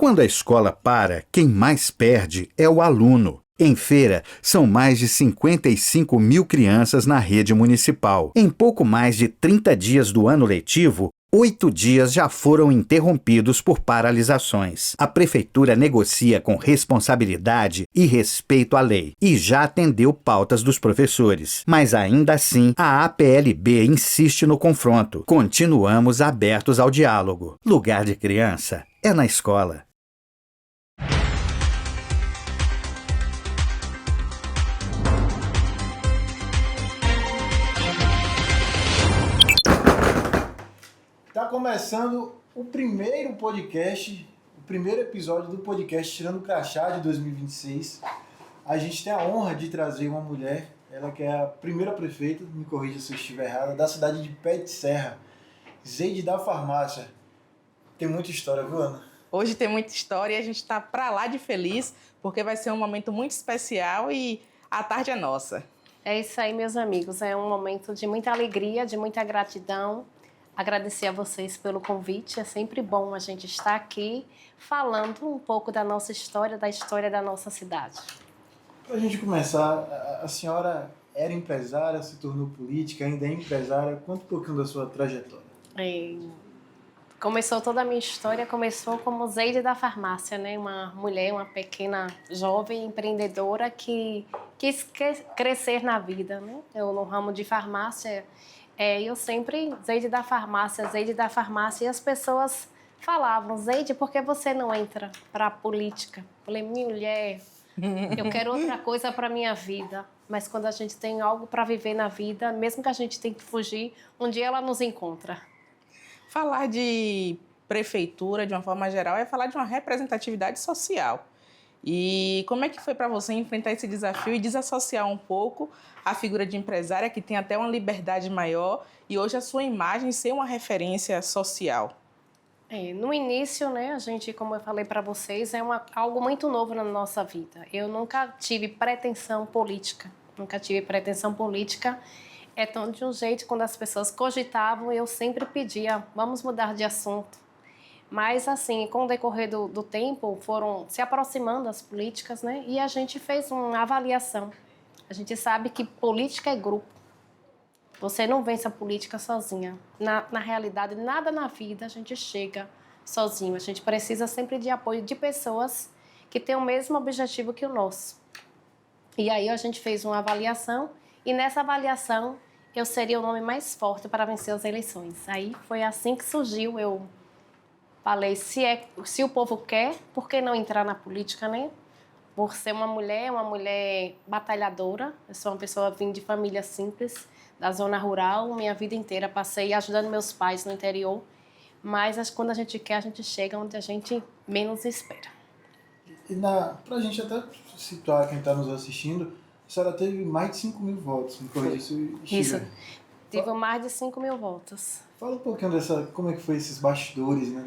Quando a escola para, quem mais perde é o aluno. Em Feira, são mais de 55 mil crianças na rede municipal. Em pouco mais de 30 dias do ano letivo, 8 dias já foram interrompidos por paralisações. A prefeitura negocia com responsabilidade e respeito à lei e já atendeu pautas dos professores. Mas ainda assim, a APLB insiste no confronto. Continuamos abertos ao diálogo. Lugar de criança é na escola. Tá começando o primeiro podcast, o primeiro episódio do podcast Tirando o Crachá de 2026. A gente tem a honra de trazer uma mulher, ela que é a primeira prefeita, me corrija se eu estiver errada, da cidade de Pé de Serra, Zeide da Farmácia. Tem muita história, viu, Ana? Hoje tem muita história e a gente está pra lá de feliz, porque vai ser um momento muito especial e a tarde é nossa. É isso aí, meus amigos. É um momento de muita alegria, de muita gratidão. Agradecer a vocês pelo convite. É sempre bom a gente estar aqui falando um pouco da nossa história, da história da nossa cidade. Para a gente começar, a senhora era empresária, se tornou política, ainda é empresária. Conta um pouquinho da sua trajetória. Começou toda a minha história, começou como Zeide da Farmácia, né? Uma mulher, uma pequena jovem empreendedora que quis crescer na vida, né? Eu no ramo de farmácia, eu sempre, Zeide da Farmácia, e as pessoas falavam, Zeide, por que você não entra para a política? Eu falei, mulher, eu quero outra coisa para minha vida, mas quando a gente tem algo para viver na vida, mesmo que a gente tenha que fugir, um dia ela nos encontra. Falar de prefeitura, de uma forma geral, é falar de uma representatividade social. E como é que foi para você enfrentar esse desafio e desassociar um pouco a figura de empresária, que tem até uma liberdade maior, e hoje a sua imagem ser uma referência social? No início, né, a gente, como eu falei para vocês, algo muito novo na nossa vida. Eu nunca tive pretensão política, É tão de um jeito, quando as pessoas cogitavam, eu sempre pedia, vamos mudar de assunto. Mas, assim, com o decorrer do tempo, foram se aproximando as políticas, né? E a gente fez uma avaliação. A gente sabe que política é grupo. Você não vence a política sozinha. Na realidade, nada na vida a gente chega sozinho. A gente precisa sempre de apoio de pessoas que têm o mesmo objetivo que o nosso. E aí a gente fez uma avaliação e nessa avaliação eu seria o nome mais forte para vencer as eleições. Aí foi assim que surgiu, eu falei, se o povo quer, por que não entrar na política, né? Por ser uma mulher batalhadora, eu sou uma pessoa vim de família simples, da zona rural, minha vida inteira passei ajudando meus pais no interior, mas quando a gente quer, a gente chega onde a gente menos espera. E para a gente até situar quem está nos assistindo, a senhora teve mais de 5 mil votos, me corrija se eu estiver. Isso, tive mais de 5 mil votos. Fala um pouquinho como é que foi esses bastidores, né,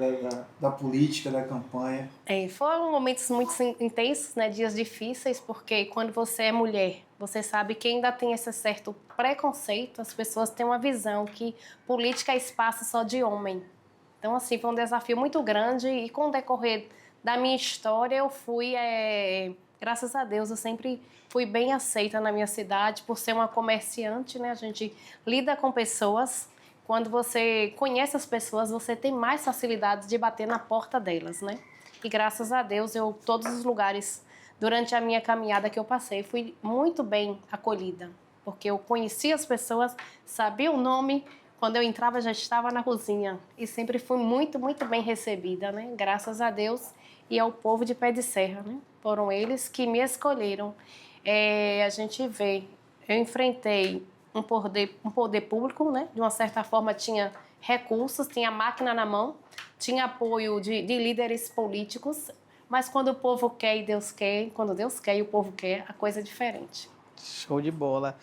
da política, da campanha. Foram momentos muito intensos, né, dias difíceis, porque quando você é mulher, você sabe que ainda tem esse certo preconceito, as pessoas têm uma visão que política é espaço só de homem. Então, assim, foi um desafio muito grande e com o decorrer da minha história, eu fui, graças a Deus, eu sempre fui bem aceita na minha cidade, por ser uma comerciante, né, a gente lida com pessoas. Quando você conhece as pessoas, você tem mais facilidade de bater na porta delas, né? E graças a Deus, todos os lugares, durante a minha caminhada que eu passei, fui muito bem acolhida. Porque eu conhecia as pessoas, sabia o nome, quando eu entrava já estava na cozinha. E sempre fui muito, muito bem recebida, né? Graças a Deus e ao povo de Pé de Serra, né? Foram eles que me escolheram. A gente vê, eu enfrentei um poder público, né? De uma certa forma tinha recursos, tinha máquina na mão, tinha apoio de líderes políticos, mas quando o povo quer e Deus quer, quando Deus quer e o povo quer, a coisa é diferente. Show de bola.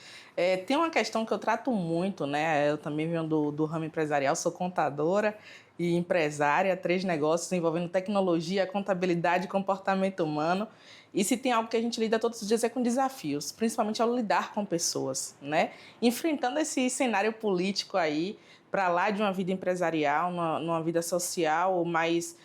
Tem uma questão que eu trato muito, né? Eu também venho do ramo empresarial, sou contadora e empresária, 3 negócios envolvendo tecnologia, contabilidade e comportamento humano. E se tem algo que a gente lida todos os dias é com desafios, principalmente ao lidar com pessoas, né? Enfrentando esse cenário político aí, para lá de uma vida empresarial, numa vida social mais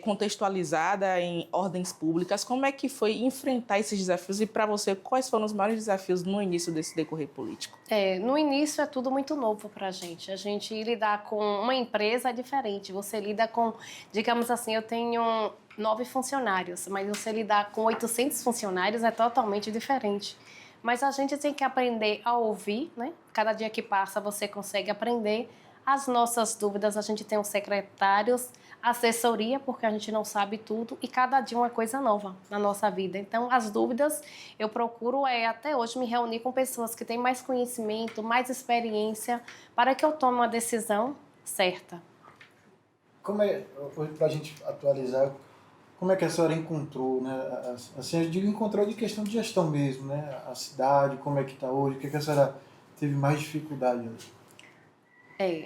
contextualizada em ordens públicas. Como é que foi enfrentar esses desafios e, para você, quais foram os maiores desafios no início desse decorrer político? No início é tudo muito novo para a gente. A gente lidar com uma empresa é diferente. Você lida com, digamos assim, eu tenho 9 funcionários, mas você lidar com 800 funcionários é totalmente diferente. Mas a gente tem que aprender a ouvir, né? Cada dia que passa você consegue aprender. As nossas dúvidas, a gente tem os secretários, assessoria, porque a gente não sabe tudo, e cada dia uma coisa nova na nossa vida. Então, as dúvidas, eu procuro até hoje me reunir com pessoas que têm mais conhecimento, mais experiência, para que eu tome uma decisão certa. Como é, para a gente atualizar, como é que a senhora encontrou, né? Assim, eu digo encontrou de questão de gestão mesmo, né? A cidade, como é que está hoje, o que a senhora teve mais dificuldade hoje?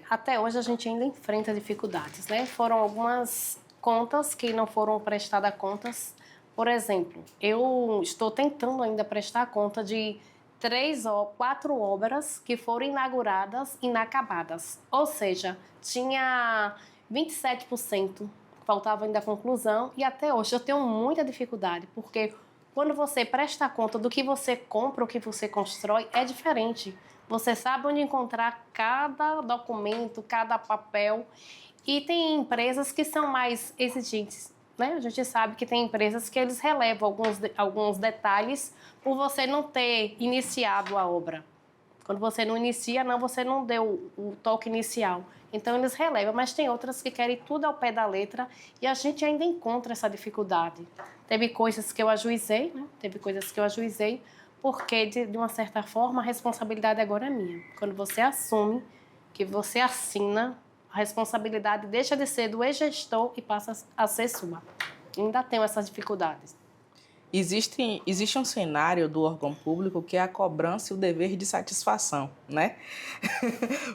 Até hoje a gente ainda enfrenta dificuldades, né? Foram algumas contas que não foram prestadas contas. Por exemplo, eu estou tentando ainda prestar conta de 3 ou 4 obras que foram inauguradas inacabadas. Ou seja, tinha 27%, faltava ainda a conclusão, e até hoje eu tenho muita dificuldade, porque quando você presta conta do que você compra, o que você constrói, é diferente. Você sabe onde encontrar cada documento, cada papel. E tem empresas que são mais exigentes, né? A gente sabe que tem empresas que eles relevam alguns detalhes por você não ter iniciado a obra. Quando você não inicia, você não deu o toque inicial. Então, eles relevam, mas tem outras que querem tudo ao pé da letra e a gente ainda encontra essa dificuldade. Teve coisas que eu ajuizei, né? Porque, de uma certa forma, a responsabilidade agora é minha. Quando você assume que você assina, a responsabilidade deixa de ser do ex-gestor e passa a ser sua. Ainda tenho essas dificuldades. Existe um cenário do órgão público que é a cobrança e o dever de satisfação, né?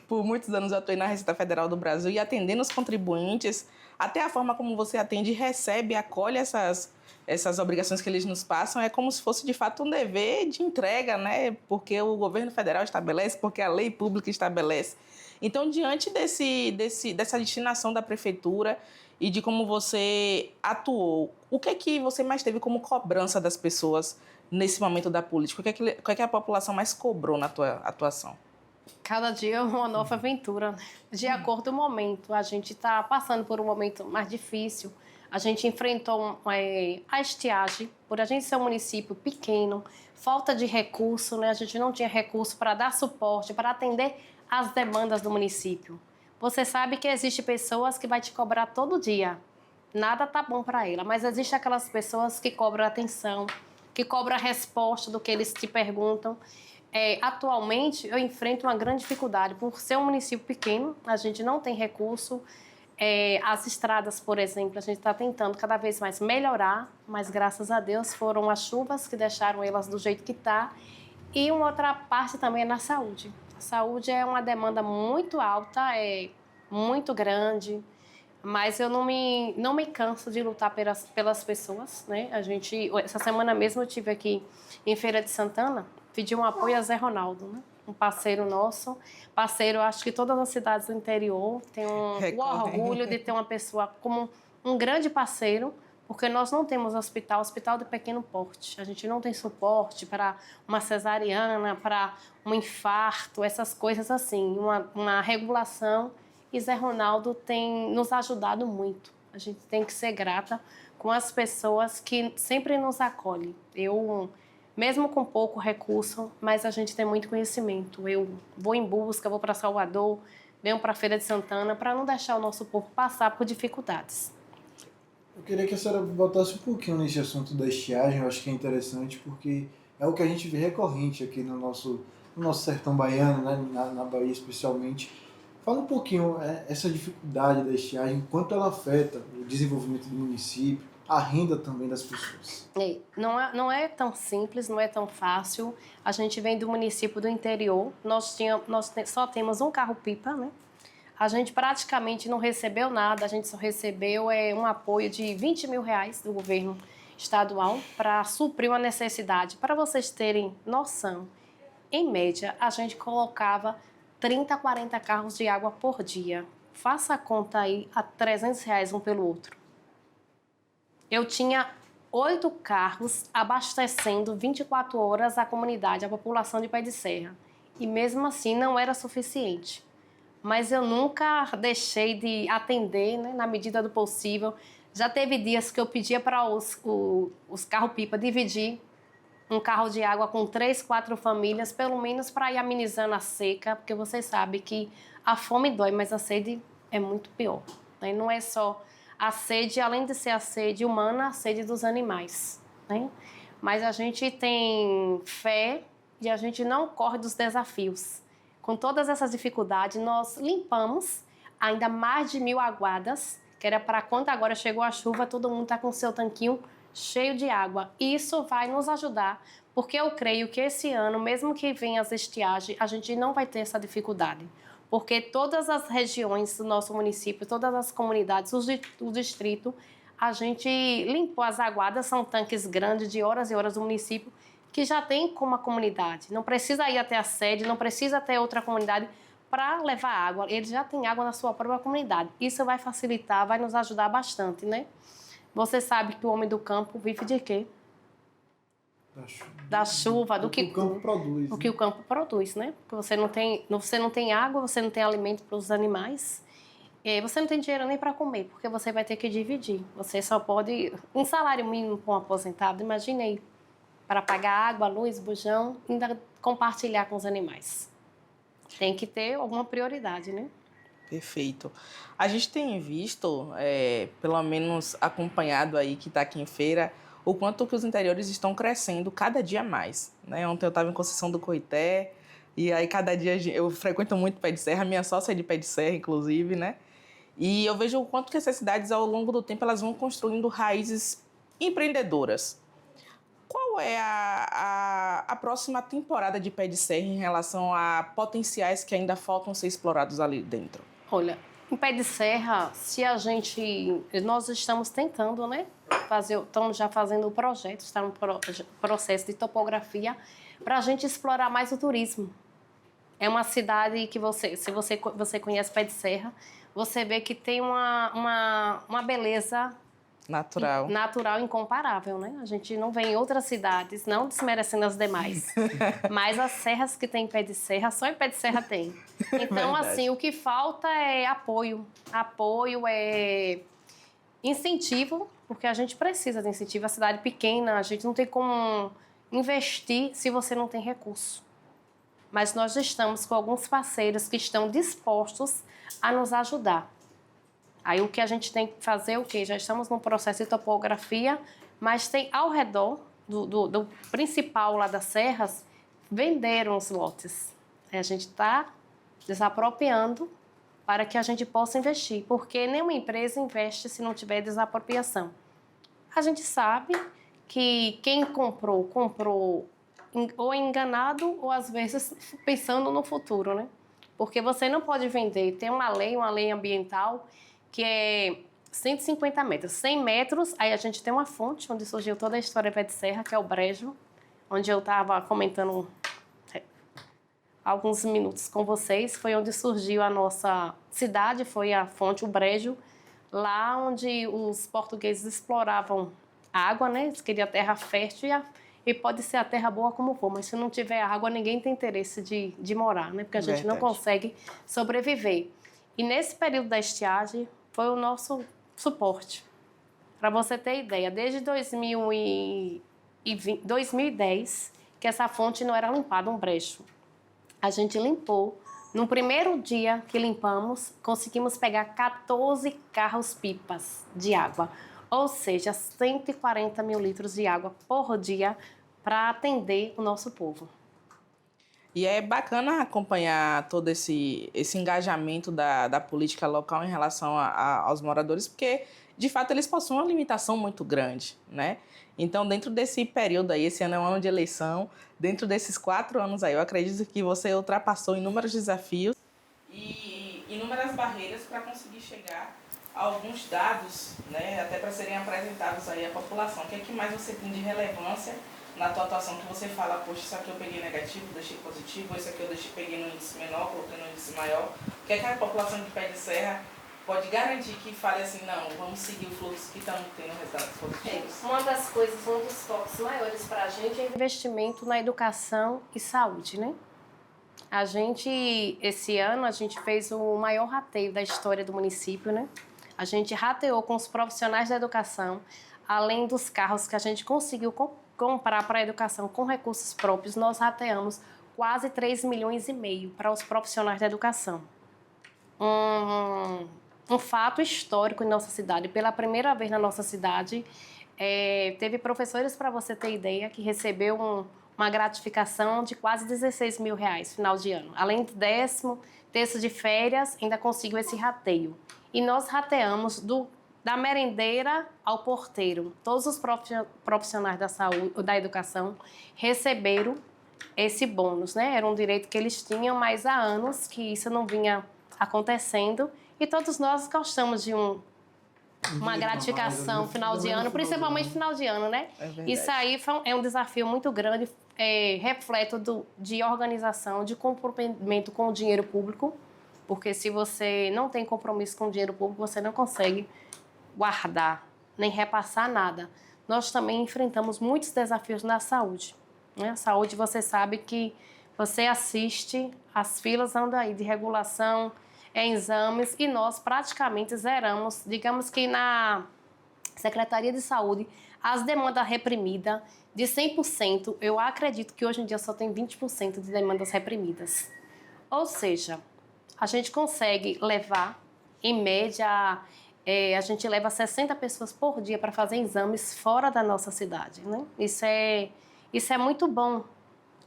Por muitos anos eu atuei na Receita Federal do Brasil e atendendo os contribuintes, até a forma como você atende, recebe, acolhe essas obrigações que eles nos passam, é como se fosse de fato um dever de entrega, né? Porque o governo federal estabelece, porque a lei pública estabelece. Então, diante dessa destinação da prefeitura e de como você atuou, o que é que você mais teve como cobrança das pessoas nesse momento da política? O que é que a população mais cobrou na tua atuação? Cada dia é uma nova aventura, né? De acordo com o momento. A gente está passando por um momento mais difícil. A gente enfrentou a estiagem, por a gente ser um município pequeno, falta de recurso, né? A gente não tinha recurso para dar suporte, para atender às demandas do município. Você sabe que existe pessoas que vai te cobrar todo dia. Nada tá bom para ela, mas existe aquelas pessoas que cobram atenção, que cobram a resposta do que eles te perguntam. Atualmente, eu enfrento uma grande dificuldade. Por ser um município pequeno, a gente não tem recurso. As estradas, por exemplo, a gente está tentando cada vez mais melhorar, mas graças a Deus foram as chuvas que deixaram elas do jeito que está. E uma outra parte também é na saúde. A saúde é uma demanda muito alta, muito grande, mas eu não me canso de lutar pelas pessoas, né? Essa semana mesmo eu estive aqui em Feira de Santana, pedi um apoio a Zé Ronaldo, né? Um parceiro nosso, acho que todas as cidades do interior têm o orgulho de ter uma pessoa como um grande parceiro, porque nós não temos hospital de pequeno porte. A gente não tem suporte para uma cesariana, para um infarto, essas coisas assim, uma regulação. E Zé Ronaldo tem nos ajudado muito. A gente tem que ser grata com as pessoas que sempre nos acolhem. Mesmo com pouco recurso, mas a gente tem muito conhecimento. Eu vou em busca, vou para Salvador, venho para a Feira de Santana, para não deixar o nosso povo passar por dificuldades. Eu queria que a senhora voltasse um pouquinho nesse assunto da estiagem, eu acho que é interessante, porque é o que a gente vê recorrente aqui no nosso sertão baiano, né? na Bahia especialmente. Fala um pouquinho essa dificuldade da estiagem, quanto ela afeta o desenvolvimento do município, a renda também das pessoas. Não é tão simples, não é tão fácil. A gente vem do município do interior, nós só temos um carro-pipa, né? A gente praticamente não recebeu nada, a gente só recebeu um apoio de R$20 mil do governo estadual para suprir uma necessidade. Para vocês terem noção, em média, a gente colocava 30, 40 carros de água por dia. Faça a conta aí a R$300 um pelo outro. Eu tinha 8 carros abastecendo 24 horas a comunidade, a população de Pé de Serra. E mesmo assim não era suficiente. Mas eu nunca deixei de atender, né, na medida do possível. Já teve dias que eu pedia para os carro-pipa dividir um carro de água com 3, 4 famílias, pelo menos para ir amenizando a seca, porque você sabe que a fome dói, mas a sede é muito pior. Né? Não é só a sede, além de ser a sede humana, a sede dos animais. Né? Mas a gente tem fé e a gente não corre dos desafios. Com todas essas dificuldades, nós limpamos ainda mais de 1.000 aguadas, que era para quando agora chegou a chuva, todo mundo está com o seu tanquinho cheio de água. Isso vai nos ajudar, porque eu creio que esse ano, mesmo que venha as estiagens, a gente não vai ter essa dificuldade. Porque todas as regiões do nosso município, todas as comunidades, o distrito, a gente limpou as aguadas, são tanques grandes de horas e horas do município, que já tem como a comunidade. Não precisa ir até a sede, não precisa até outra comunidade para levar água. Eles já têm água na sua própria comunidade. Isso vai facilitar, vai nos ajudar bastante, né? Você sabe que o homem do campo vive de quê? Da chuva, do que o campo produz. Do que o campo produz, né? Porque você não tem água, você não tem alimento para os animais, e você não tem dinheiro nem para comer, porque você vai ter que dividir. Você só pode... Um salário mínimo para um aposentado, imagine aí, para pagar água, luz, bujão, ainda compartilhar com os animais. Tem que ter alguma prioridade, né? Perfeito. A gente tem visto, pelo menos acompanhado aí que está aqui em feira, o quanto que os interiores estão crescendo cada dia mais. Né? Ontem eu estava em Conceição do Coité, e aí cada dia eu frequento muito Pé de Serra, minha sócia é de Pé de Serra, inclusive, né? E eu vejo o quanto que essas cidades, ao longo do tempo, elas vão construindo raízes empreendedoras. Qual é a próxima temporada de Pé de Serra em relação a potenciais que ainda faltam ser explorados ali dentro? Olha, em Pé de Serra, nós estamos tentando, né? Estamos já fazendo o projeto, está no processo de topografia, para a gente explorar mais o turismo. É uma cidade que se você conhece Pé de Serra, você vê que tem uma beleza natural incomparável, né? A gente não vê em outras cidades, não desmerecendo as demais. Mas as serras que tem em Pé de Serra, só em Pé de Serra tem. Então, assim, o que falta é apoio. Apoio é incentivo, porque a gente precisa de incentivo. A cidade pequena, a gente não tem como investir se você não tem recurso. Mas nós estamos com alguns parceiros que estão dispostos a nos ajudar. Aí o que a gente tem que fazer é o quê? Já estamos no processo de topografia, mas tem ao redor do principal lá das serras, venderam os lotes. A gente está desapropriando para que a gente possa investir, porque nenhuma empresa investe se não tiver desapropriação. A gente sabe que quem comprou ou enganado ou às vezes pensando no futuro, né? Porque você não pode vender, tem uma lei ambiental que é 150 metros. 100 metros, aí a gente tem uma fonte onde surgiu toda a história de Pé de Serra, que é o Brejo, onde eu estava comentando alguns minutos com vocês, foi onde surgiu a nossa cidade, foi a fonte, o Brejo, lá onde os portugueses exploravam água, né? Eles queriam terra fértil e pode ser a terra boa como for, mas se não tiver água, ninguém tem interesse de morar, né? Porque a gente não consegue sobreviver. E nesse período da estiagem, foi o nosso suporte. Para você ter ideia, desde 2010, que essa fonte não era limpada, um brejo. A gente limpou. No primeiro dia que limpamos, conseguimos pegar 14 carros-pipas de água. Ou seja, 140 mil litros de água por dia para atender o nosso povo. E é bacana acompanhar todo esse engajamento da política local em relação aos moradores, porque, de fato, eles possuem uma limitação muito grande, né? Então, dentro desse período aí, esse ano é um ano de eleição, dentro desses 4 anos aí, eu acredito que você ultrapassou inúmeros desafios e inúmeras barreiras para conseguir chegar alguns dados, né, até para serem apresentados aí à população. O que é que mais você tem de relevância na tua atuação que você fala, poxa, isso aqui eu peguei negativo, deixei positivo, isso aqui eu peguei no índice menor, coloquei no índice maior. O que é que a população de Pé de Serra pode garantir que fale assim, não, vamos seguir o fluxo que estamos tendo resultados positivos? Uma das coisas, um dos focos maiores para a gente é investimento na educação e saúde, né? Esse ano, a gente fez o maior rateio da história do município, né? A gente rateou com os profissionais da educação, além dos carros que a gente conseguiu comprar para a educação com recursos próprios, nós rateamos quase 3,5 milhões para os profissionais da educação. Um fato histórico em nossa cidade. Pela primeira vez na nossa cidade, teve professores, para você ter ideia, que recebeu uma gratificação de quase R$16 mil, final de ano. Além do 10º terço de férias, ainda conseguiu esse rateio. E nós rateamos da merendeira ao porteiro. Todos os profissionais da saúde, da educação, receberam esse bônus, né? Era um direito que eles tinham, mas há anos que isso não vinha acontecendo. E todos nós gostamos de uma gratificação final de ano, principalmente final de ano, né? Isso aí é um desafio muito grande, reflexo de organização, de comprometimento com o dinheiro público, porque se você não tem compromisso com o dinheiro público, você não consegue guardar, nem repassar nada. Nós também enfrentamos muitos desafios na saúde, né? A saúde, você sabe que você assiste, as filas andam aí de regulação, exames, e nós praticamente zeramos, digamos que na Secretaria de Saúde, as demandas reprimidas de 100%, eu acredito que hoje em dia só tem 20% de demandas reprimidas. Ou seja, a gente consegue levar, em média, a gente leva 60 pessoas por dia para fazer exames fora da nossa cidade, né? Isso é muito bom.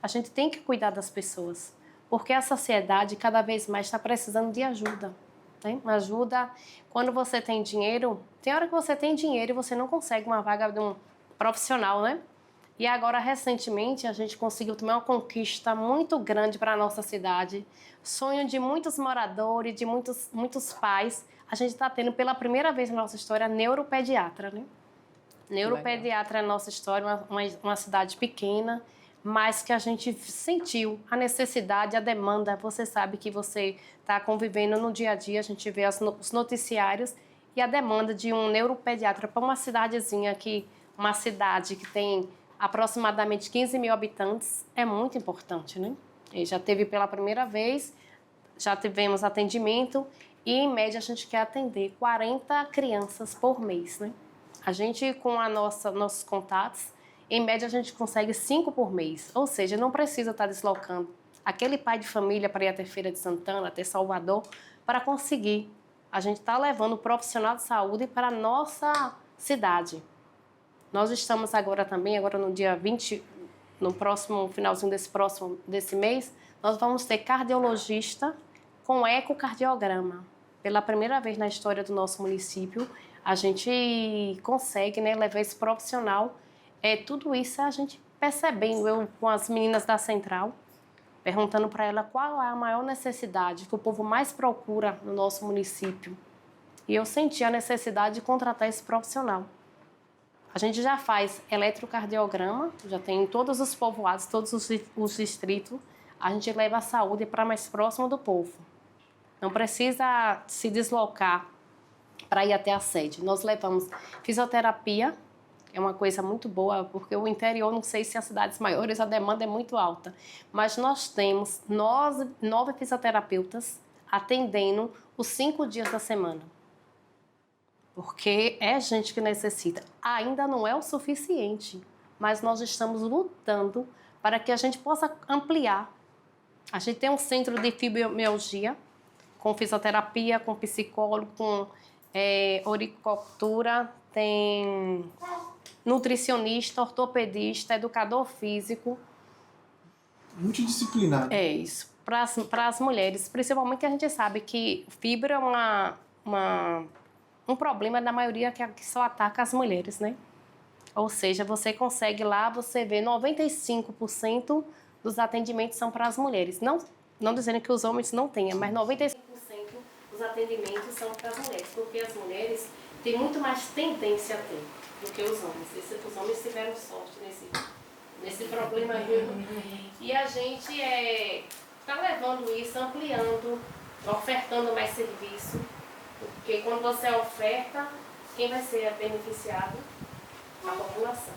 A gente tem que cuidar das pessoas, porque a sociedade cada vez mais está precisando de ajuda, né? Ajuda quando você tem dinheiro. Tem hora que você tem dinheiro e você não consegue uma vaga de um profissional, né? E agora, recentemente, a gente conseguiu também uma conquista muito grande para a nossa cidade. Sonho de muitos moradores, de muitos pais. A gente está tendo pela primeira vez na nossa história neuropediatra, né? Neuropediatra é a nossa história, uma cidade pequena, mas que a gente sentiu a necessidade, a demanda. Você sabe que você está convivendo no dia a dia, a gente vê os noticiários e a demanda de um neuropediatra para uma cidadezinha uma cidade que tem aproximadamente 15 mil habitantes, é muito importante, né? E já teve pela primeira vez, já tivemos atendimento e, em média, a gente quer atender 40 crianças por mês, né? A gente, com nossos contatos, em média, a gente consegue 5 por mês. Ou seja, não precisa estar deslocando aquele pai de família para ir até Feira de Santana, até Salvador, para conseguir. A gente está levando o profissional de saúde para a nossa cidade. Nós estamos agora no dia 20, no próximo finalzinho desse mês, nós vamos ter cardiologista com ecocardiograma. Pela primeira vez na história do nosso município, a gente consegue, né, levar esse profissional. Tudo isso a gente percebendo, eu com as meninas da central, perguntando para ela qual é a maior necessidade que o povo mais procura no nosso município. E eu senti a necessidade de contratar esse profissional. A gente já faz eletrocardiograma, já tem em todos os povoados, todos os distritos. A gente leva a saúde para mais próximo do povo. Não precisa se deslocar para ir até a sede. Nós levamos fisioterapia, é uma coisa muito boa, porque o interior, não sei se as cidades maiores, a demanda é muito alta. Mas nós temos 9 fisioterapeutas atendendo os 5 dias da semana. Porque é gente que necessita. Ainda não é o suficiente, mas nós estamos lutando para que a gente possa ampliar. A gente tem um centro de fibromialgia, com fisioterapia, com psicólogo, com oricultura, tem nutricionista, ortopedista, educador físico. Multidisciplinar. É isso. Para as mulheres, principalmente, a gente sabe que fibro é um problema da maioria que só ataca as mulheres, né? Ou seja, você consegue lá, você vê 95% dos atendimentos são para as mulheres. Não dizendo que os homens não tenham, mas 95% dos atendimentos são para as mulheres, porque as mulheres têm muito mais tendência a ter do que os homens. Os homens tiveram sorte nesse problema aí. E a gente está levando isso, ampliando, ofertando mais serviço, porque quando você oferta, quem vai ser beneficiado? A população.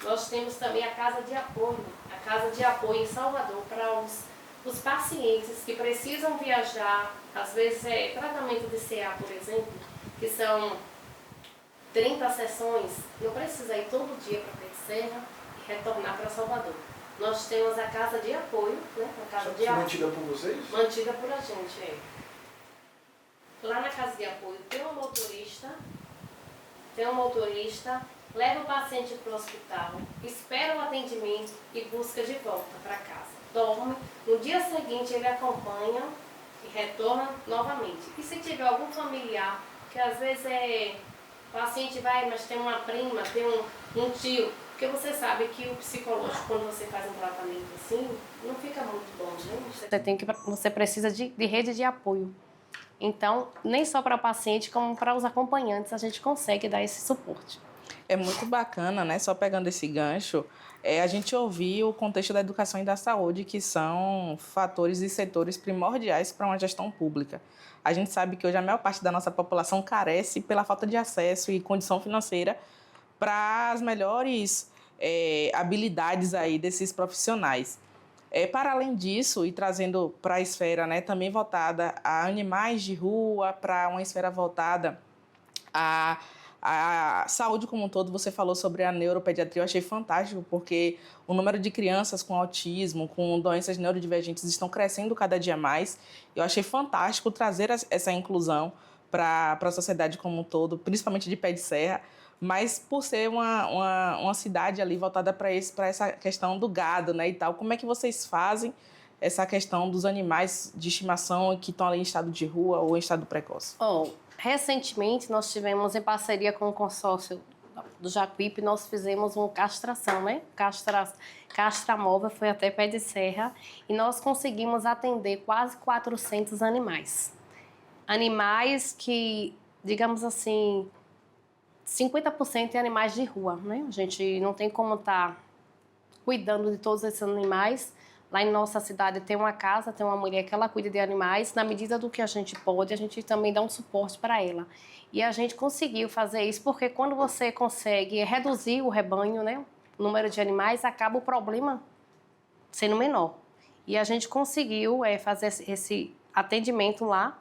Nós temos também a Casa de Apoio em Salvador para os pacientes que precisam viajar, às vezes tratamento de CA, por exemplo, que são 30 sessões, não precisa ir todo dia para Pé de Serra e retornar para Salvador. Nós temos a Casa de Apoio, né? A casa de apoio. Mantida por vocês? Mantida por a gente, Lá na Casa de Apoio tem um motorista, leva o paciente para o hospital, espera o atendimento e busca de volta para casa. Dorme, no dia seguinte ele acompanha e retorna novamente. E se tiver algum familiar, que às vezes o paciente vai, mas tem uma prima, tem um tio, porque você sabe que o psicológico, quando você faz um tratamento assim, não fica muito bom, gente. Você precisa de rede de apoio. Então, nem só para o paciente, como para os acompanhantes, a gente consegue dar esse suporte. É muito bacana, né? Só pegando esse gancho, a gente ouvir o contexto da educação e da saúde, que são fatores e setores primordiais para uma gestão pública. A gente sabe que hoje a maior parte da nossa população carece pela falta de acesso e condição financeira para as melhores habilidades aí desses profissionais. Para além disso, e trazendo para a esfera, né, também voltada a animais de rua, para uma esfera voltada a saúde como um todo, você falou sobre a neuropediatria, eu achei fantástico, porque o número de crianças com autismo, com doenças neurodivergentes estão crescendo cada dia mais. Eu achei fantástico trazer essa inclusão para a sociedade como um todo, principalmente de Pé de Serra, mas por ser uma cidade ali voltada para essa questão do gado, né, e tal. Como é que vocês fazem essa questão dos animais de estimação que estão ali em estado de rua ou em estado precoce? Recentemente, nós tivemos, em parceria com o consórcio do Jacuípe, nós fizemos uma castração, né? Castra móvel, foi até Pé de Serra, e nós conseguimos atender quase 400 animais. Animais que, digamos assim, 50% é animais de rua, né? A gente não tem como estar cuidando de todos esses animais. Lá em nossa cidade tem uma casa, tem uma mulher que ela cuida de animais. Na medida do que a gente pode, a gente também dá um suporte para ela. E a gente conseguiu fazer isso porque quando você consegue reduzir o rebanho, né, o número de animais, acaba o problema sendo menor. E a gente conseguiu fazer esse atendimento lá.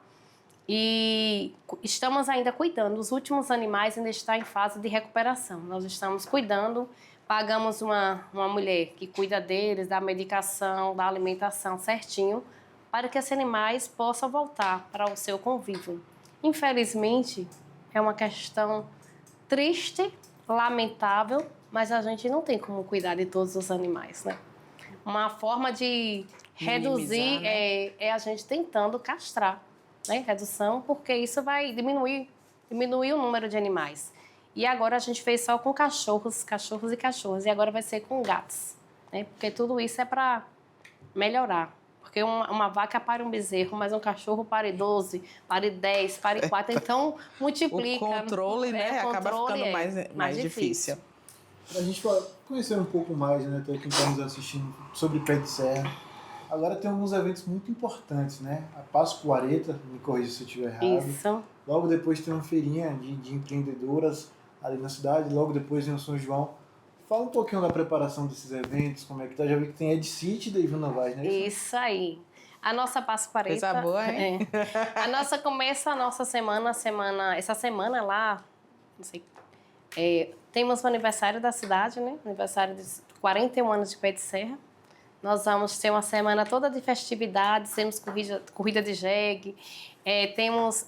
E estamos ainda cuidando. Os últimos animais ainda estão em fase de recuperação. Nós estamos cuidando, pagamos uma mulher que cuida deles, da medicação, da alimentação certinho, para que esses animais possam voltar para o seu convívio. Infelizmente, é uma questão triste, lamentável, mas a gente não tem como cuidar de todos os animais, né? Uma forma de reduzir, né? A gente tentando castrar. Né, redução, porque isso vai diminuir o número de animais. E agora a gente fez só com cachorros e cachorras, e agora vai ser com gatos, né, porque tudo isso é para melhorar. Porque uma vaca pare um bezerro, mas um cachorro pare 12, pare 10, pare 4, então multiplica. O controle, né, acaba ficando mais difícil. Para a gente conhecer um pouco mais, né, até quem está nos assistindo, sobre Pé de Serra. Agora tem alguns eventos muito importantes, né? A Pascoareta, me corrija se eu estiver errado. Isso. Logo depois tem uma feirinha de empreendedoras ali na cidade. Logo depois tem o São João. Fala um pouquinho da preparação desses eventos, como é que tá? Já vi que tem Ed City da Ivana Vaz, né? Isso aí. A nossa Pascoareta... Coisa boa, hein? A nossa começa a nossa essa semana lá, não sei... temos o aniversário da cidade, né? Aniversário de 41 anos de Pé de Serra. Nós vamos ter uma semana toda de festividades, temos corrida de jegue, temos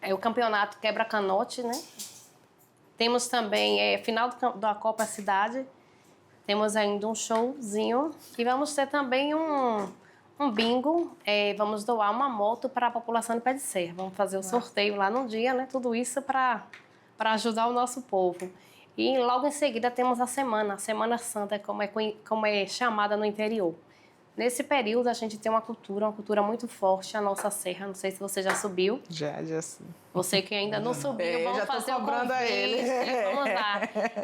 o campeonato quebra-canote, né? Temos também final da Copa Cidade, temos ainda um showzinho e vamos ter também um bingo, vamos doar uma moto para a população de Pé de Serra. Vamos fazer o sorteio lá no dia, né? Tudo isso para ajudar o nosso povo. E logo em seguida temos a Semana Santa, como é chamada no interior. Nesse período, a gente tem uma cultura muito forte, a nossa serra. Não sei se você já subiu. Já sim. Você que ainda não subiu, vamos já tô fazer o cobrando convite. a ele. Vamos lá.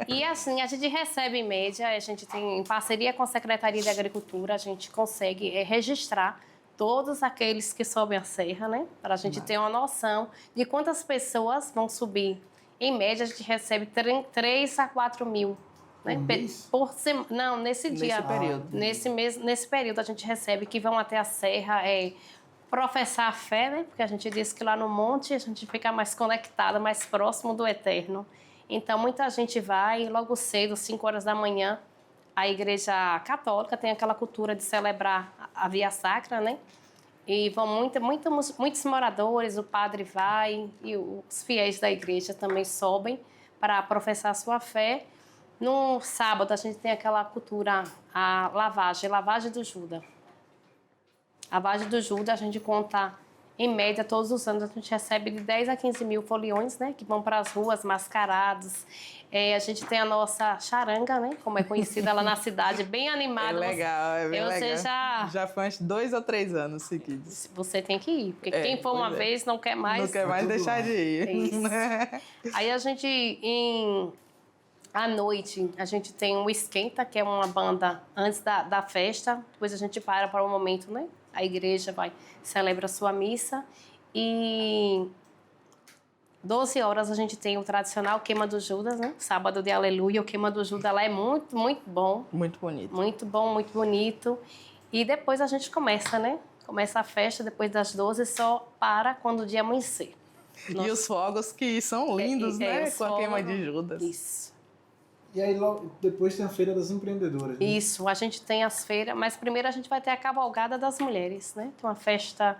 E assim, a gente recebe em média, a gente tem, em parceria com a Secretaria de Agricultura, a gente consegue registrar todos aqueles que sobem a serra, né? Para a gente ter uma noção de quantas pessoas vão subir. Em média, a gente recebe 3 a 4 mil. Né? Não, nesse dia. Período. Nesse período a gente recebe que vão até a serra professar a fé, né? Porque a gente diz que lá no monte a gente fica mais conectada, mais próximo do eterno. Então muita gente vai logo cedo, 5 horas da manhã. A igreja católica tem aquela cultura de celebrar a via sacra, né? E vão muitos moradores, o padre vai e os fiéis da igreja também sobem para professar a sua fé. No sábado, a gente tem aquela cultura, a lavagem do Judas. A lavagem do Judas, a gente conta, em média, todos os anos, a gente recebe de 10 a 15 mil foliões, né? Que vão para as ruas mascarados. A gente tem a nossa charanga, né? Como é conhecida lá na cidade, bem animada. É legal, é bem legal. Já foi uns 2 ou 3 anos seguidos. Você tem que ir, porque quem for uma vez não quer mais. Não quer mais deixar de ir. Isso. Aí a gente, à noite, a gente tem um esquenta, que é uma banda antes da festa. Depois a gente para um momento, né? A igreja celebra a sua missa. E 12 horas a gente tem o tradicional queima do Judas, né? Sábado de Aleluia. O queima do Judas lá é muito, muito bom. Muito bonito. Muito bom, muito bonito. E depois a gente começa, né? Começa a festa depois das 12, só para quando o dia amanhecer. E os fogos que são lindos, né? Com a queima de Judas. Isso. E aí logo depois tem a Feira das Empreendedoras. Né? Isso, a gente tem as feiras, mas primeiro a gente vai ter a Cavalgada das Mulheres, né? Tem uma festa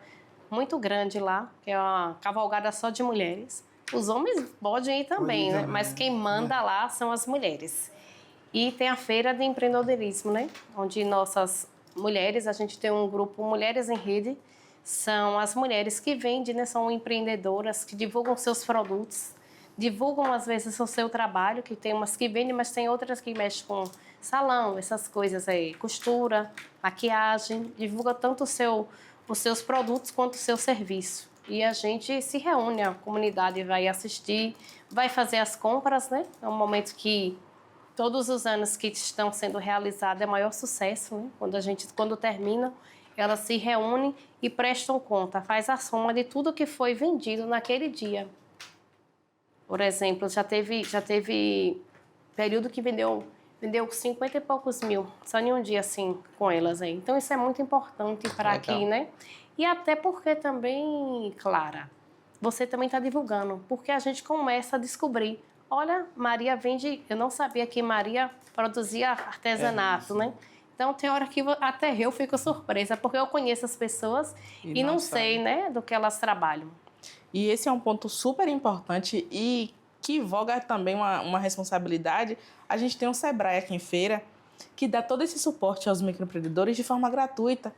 muito grande lá, que é uma cavalgada só de mulheres. Os homens podem ir também, né? Mas quem manda lá são as mulheres. E tem a Feira de Empreendedorismo, né? Onde nossas mulheres, a gente tem um grupo Mulheres em Rede, são as mulheres que vendem, né? São empreendedoras, que divulgam seus produtos, divulgam às vezes o seu trabalho, que tem umas que vendem, mas tem outras que mexem com salão, essas coisas aí, costura, maquiagem, divulga tanto os seus produtos quanto o seu serviço. E a gente se reúne, a comunidade vai assistir, vai fazer as compras, né? É um momento que todos os anos que estão sendo realizados é maior sucesso, né? Quando termina, elas se reúnem e prestam conta, faz a soma de tudo que foi vendido naquele dia. Por exemplo, já teve período que vendeu 50 e poucos mil, só em um dia assim com elas aí. Então isso é muito importante para aqui, né? E até porque também, Clara, você também está divulgando, porque a gente começa a descobrir. Olha, Maria vende, eu não sabia que Maria produzia artesanato, né? Então tem hora que até eu fico surpresa, porque eu conheço as pessoas e não sei, né, do que elas trabalham. E esse é um ponto super importante e que voga também uma responsabilidade. A gente tem um Sebrae aqui em Feira que dá todo esse suporte aos microempreendedores de forma gratuita.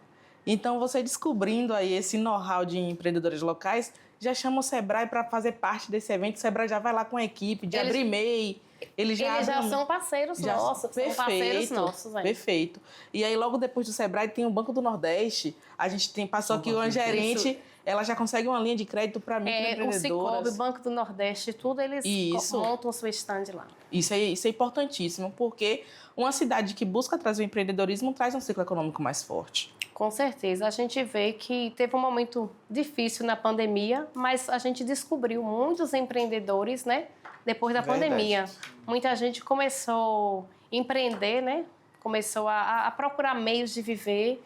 Então, você descobrindo aí esse know-how de empreendedores locais, já chama o Sebrae para fazer parte desse evento. O Sebrae já vai lá com a equipe de abrir MEI. Eles já são parceiros nossos. Perfeito, são parceiros nossos. Perfeito. E aí, logo depois do Sebrae, tem o Banco do Nordeste. A gente passou aqui uma gerente, ela já consegue uma linha de crédito para microempreendedoras. O Cicobi, Banco do Nordeste, tudo eles montam o seu stand lá. Isso é importantíssimo, porque uma cidade que busca trazer o empreendedorismo traz um ciclo econômico mais forte. Com certeza. A gente vê que teve um momento difícil na pandemia, mas a gente descobriu muitos empreendedores, né? Depois da pandemia. Muita gente começou a empreender, né? Começou a procurar meios de viver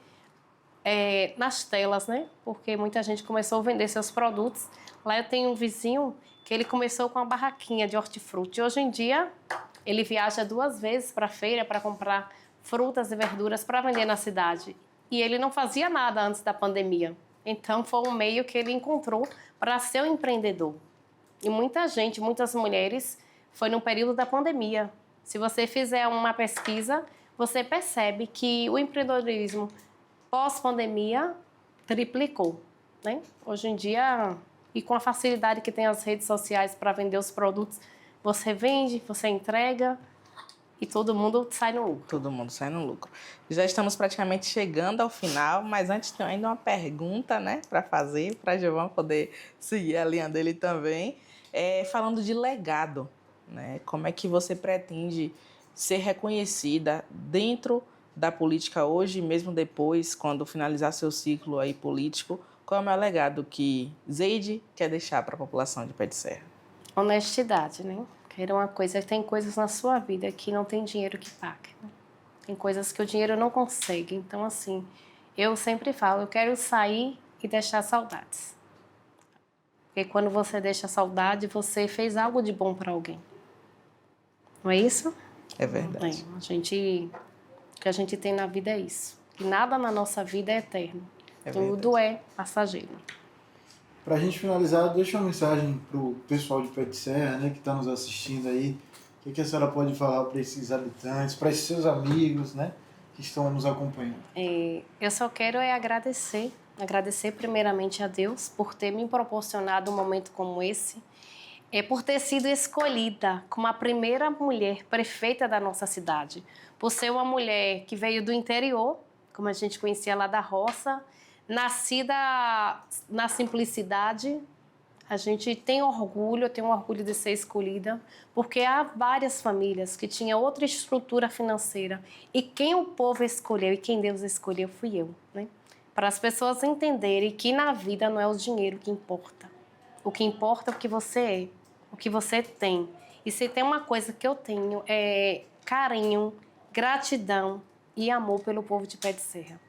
nas telas, né? Porque muita gente começou a vender seus produtos. Lá eu tenho um vizinho que ele começou com uma barraquinha de hortifruti. Hoje em dia, ele viaja 2 vezes para a feira para comprar frutas e verduras para vender na cidade. E ele não fazia nada antes da pandemia. Então, foi um meio que ele encontrou para ser um empreendedor. E muita gente, muitas mulheres, foi no período da pandemia. Se você fizer uma pesquisa, você percebe que o empreendedorismo pós-pandemia triplicou, né? Hoje em dia, e com a facilidade que tem as redes sociais para vender os produtos, você vende, você entrega e todo mundo sai no lucro. Todo mundo sai no lucro. Já estamos praticamente chegando ao final, mas antes tem ainda uma pergunta, né, para fazer, para Giovana poder seguir a linha dele também. Falando de legado, né? Como é que você pretende ser reconhecida dentro da política hoje, mesmo depois, quando finalizar seu ciclo aí político? Qual é o maior legado que Zeide quer deixar para a população de Pé de Serra? Honestidade, né? Que era uma coisa, tem coisas na sua vida que não tem dinheiro que pague, né? Tem coisas que o dinheiro não consegue. Então, assim, eu sempre falo, eu quero sair e deixar saudades. Porque quando você deixa saudade, você fez algo de bom para alguém. Não é isso? É verdade. O que a gente tem na vida é isso. Que nada na nossa vida é eterno. Tudo é passageiro. Para a gente finalizar, deixa uma mensagem para o pessoal de Pé de Serra, né, que está nos assistindo aí. O que a senhora pode falar para esses habitantes, para esses seus amigos, né, que estão nos acompanhando? Eu só quero agradecer primeiramente a Deus por ter me proporcionado um momento como esse, por ter sido escolhida como a primeira mulher prefeita da nossa cidade, por ser uma mulher que veio do interior, como a gente conhecia lá da roça, nascida na simplicidade. A gente tem orgulho, eu tenho orgulho de ser escolhida, porque há várias famílias que tinham outra estrutura financeira e quem o povo escolheu e quem Deus escolheu fui eu, né? Para as pessoas entenderem que na vida não é o dinheiro que importa. O que importa é o que você é, o que você tem. E se tem uma coisa que eu tenho é carinho, gratidão e amor pelo povo de Pé de Serra.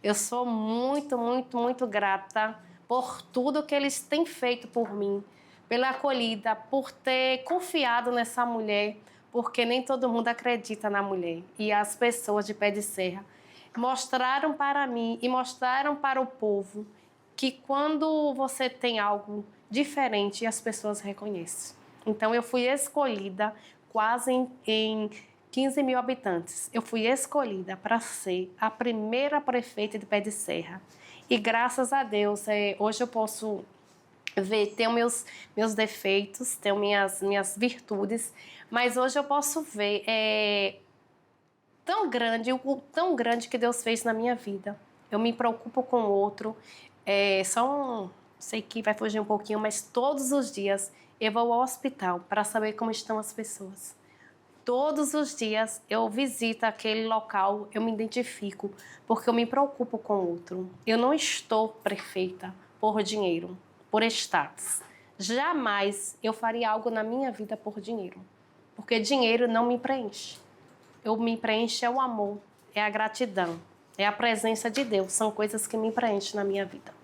Eu sou muito, muito, muito grata por tudo que eles têm feito por mim, pela acolhida, por ter confiado nessa mulher, porque nem todo mundo acredita na mulher. E as pessoas de Pé de Serra mostraram para mim e mostraram para o povo que quando você tem algo diferente, as pessoas reconhecem. Então, eu fui escolhida quase em 15 mil habitantes. Eu fui escolhida para ser a primeira prefeita de Pé de Serra. E graças a Deus, hoje eu posso ver, tenho meus defeitos, tenho minhas virtudes, mas hoje eu posso ver o tão grande que Deus fez na minha vida. Eu me preocupo com o outro, sei que vai fugir um pouquinho, mas todos os dias eu vou ao hospital para saber como estão as pessoas. Todos os dias eu visito aquele local, eu me identifico, porque eu me preocupo com o outro. Eu não estou prefeita por dinheiro, por status. Jamais eu faria algo na minha vida por dinheiro, porque dinheiro não me preenche. Me preenche é o amor, é a gratidão, é a presença de Deus. São coisas que me preenchem na minha vida.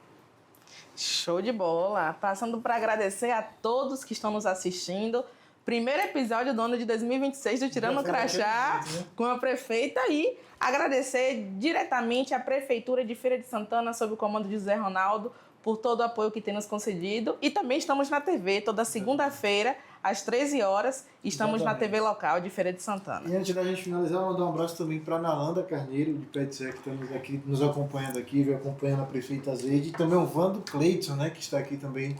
Show de bola! Passando para agradecer a todos que estão nos assistindo. Primeiro episódio do ano de 2026 do Tirando o Crachá com a prefeita e agradecer diretamente à Prefeitura de Feira de Santana, sob o comando de Zé Ronaldo, por todo o apoio que tem nos concedido. E também estamos na TV, toda segunda-feira, às 13 horas, estamos na TV local de Feira de Santana. E antes da gente finalizar, mandar um abraço também para a Nalanda Carneiro, de Pé de Serra, que está aqui, nos acompanhando aqui, vem acompanhando a prefeita Zeide, e também o Vando Cleiton, né, que está aqui também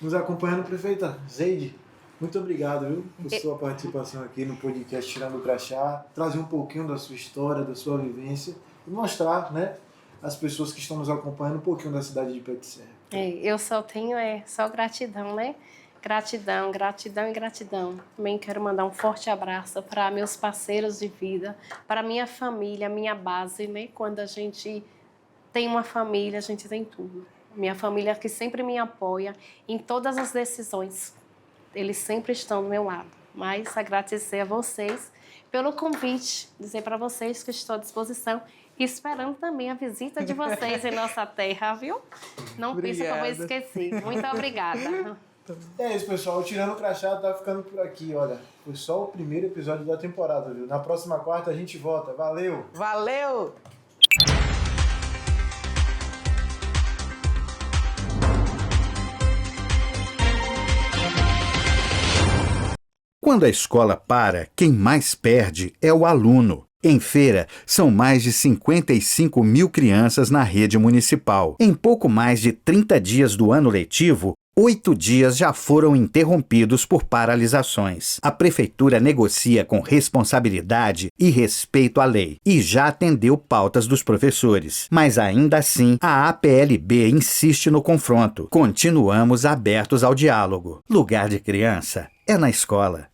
nos acompanhando. Prefeita Zeide, muito obrigado, viu, por sua participação aqui no podcast Tirando o Crachá, trazer um pouquinho da sua história, da sua vivência e mostrar, né, às pessoas que estão nos acompanhando um pouquinho da cidade de Pé de Serra. Eu só tenho só gratidão, né? Gratidão, gratidão e gratidão. Também quero mandar um forte abraço para meus parceiros de vida, para minha família, minha base, né? Quando a gente tem uma família, a gente tem tudo. Minha família que sempre me apoia em todas as decisões. Eles sempre estão do meu lado. Mas agradecer a vocês pelo convite, dizer para vocês que estou à disposição e esperando também a visita de vocês em nossa terra, viu? Não pense que eu vou esquecer. Muito obrigada. É isso, pessoal. O Tirando o Crachá tá ficando por aqui, olha. Foi só o primeiro episódio da temporada, viu? Na próxima quarta a gente volta. Valeu! Valeu! Quando a escola para, quem mais perde é o aluno. Em Feira, são mais de 55 mil crianças na rede municipal. Em pouco mais de 30 dias do ano letivo, 8 dias já foram interrompidos por paralisações. A prefeitura negocia com responsabilidade e respeito à lei e já atendeu pautas dos professores. Mas ainda assim, a APLB insiste no confronto. Continuamos abertos ao diálogo. Lugar de criança é na escola.